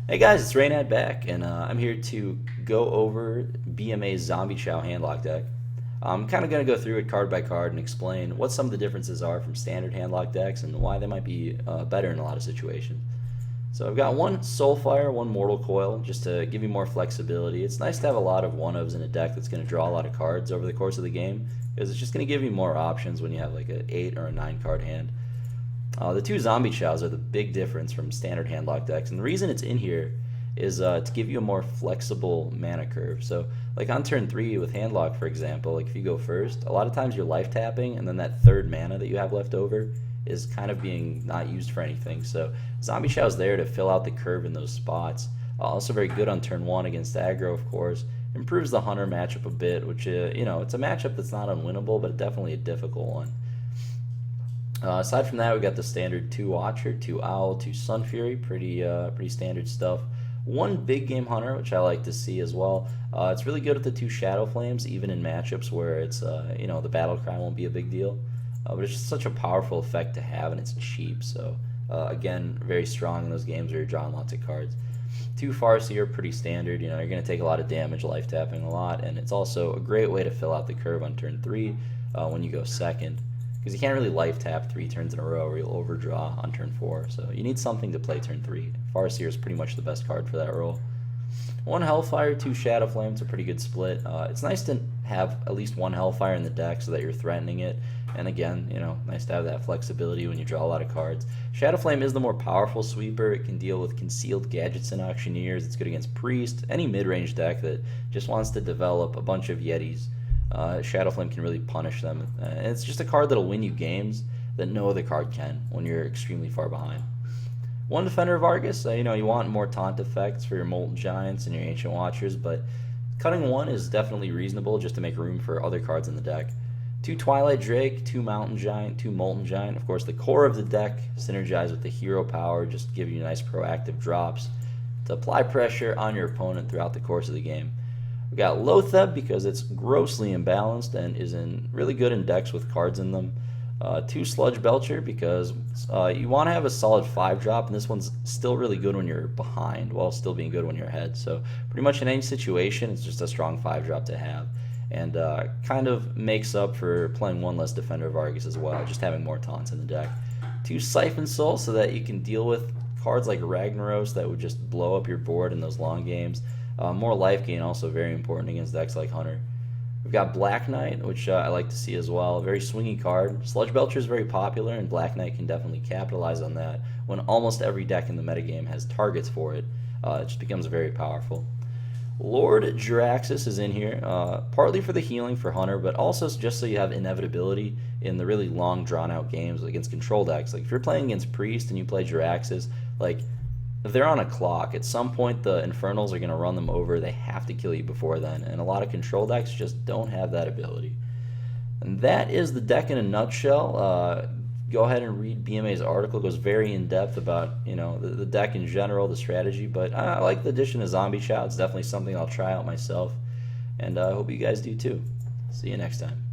Hey guys, it's reynad back, and I'm here to go over BMA's Zombie Chow handlock deck. I'm kind of going to go through it card by card and explain what some of the differences are from standard handlock decks and why they might be better in a lot of situations. So I've got one Soulfire, one Mortal Coil, just to give you more flexibility. It's nice to have a lot of one-ofs in a deck that's going to draw a lot of cards over the course of the game, because it's just going to give you more options when you have like an 8 or a 9 card hand. The two Zombie Chows are the big difference from standard handlock decks, and the reason it's in here is to give you a more flexible mana curve. So, like on turn 3 with handlock, for example, like if you go first, a lot of times you're life tapping, and then that third mana that you have left over is kind of being not used for anything. So, Zombie Chow's there to fill out the curve in those spots. Also, very good on turn 1 against aggro, of course. Improves the Hunter matchup a bit, which, it's a matchup that's not unwinnable, but definitely a difficult one. Aside from that, we got the standard 2 Watcher, 2 Owl, 2 Sun Fury, pretty standard stuff. One Big Game Hunter, which I like to see as well. It's really good with the 2 Shadow Flames, even in matchups where it's the battle cry won't be a big deal. But it's just such a powerful effect to have, and it's cheap. So again, very strong in those games where you're drawing lots of cards. 2 Farseer, pretty standard. You're going to take a lot of damage, life tapping a lot, and it's also a great way to fill out the curve on turn 3 when you go second. Because you can't really life tap 3 turns in a row or you'll overdraw on turn 4. So you need something to play turn 3. Farseer is pretty much the best card for that role. 1 Hellfire, 2 Shadow Flames, a pretty good split. It's nice to have at least 1 Hellfire in the deck so that you're threatening it. And again, nice to have that flexibility when you draw a lot of cards. Shadow Flame is the more powerful sweeper. It can deal with concealed gadgets and auctioneers. It's good against Priest, any mid-range deck that just wants to develop a bunch of Yetis. Shadow Flame can really punish them. And it's just a card that'll win you games that no other card can when you're extremely far behind. 1 Defender of Argus, you want more taunt effects for your Molten Giants and your Ancient Watchers, but cutting 1 is definitely reasonable just to make room for other cards in the deck. 2 Twilight Drake, 2 Mountain Giant, 2 Molten Giant. Of course, the core of the deck synergize with the hero power, just give you nice proactive drops to apply pressure on your opponent throughout the course of the game. We got Lotheb because it's grossly imbalanced and is really good in decks with cards in them. 2 Sludge Belcher because you want to have a solid 5-drop, and this one's still really good when you're behind while still being good when you're ahead. So pretty much in any situation, it's just a strong 5-drop to have. And kind of makes up for playing 1 less Defender of Argus as well, just having more taunts in the deck. 2 Siphon Soul so that you can deal with cards like Ragnaros that would just blow up your board in those long games. More life gain also very important against decks like Hunter. We've got Black Knight, which I like to see as well. A very swingy card. Sludge Belcher is very popular, and Black Knight can definitely capitalize on that. When almost every deck in the metagame has targets for it, it just becomes very powerful. Lord Jiraxis is in here, partly for the healing for Hunter, but also just so you have inevitability in the really long, drawn-out games against control decks. Like if you're playing against Priest and you play Jiraxis, like if they're on a clock, at some point the Infernals are going to run them over. They have to kill you before then, and a lot of control decks just don't have that ability. And that is the deck in a nutshell. Go ahead and read BMA's article. It goes very in-depth about the deck in general, the strategy, but I like the addition of Zombie Chow. It's definitely something I'll try out myself, and I hope you guys do too. See you next time.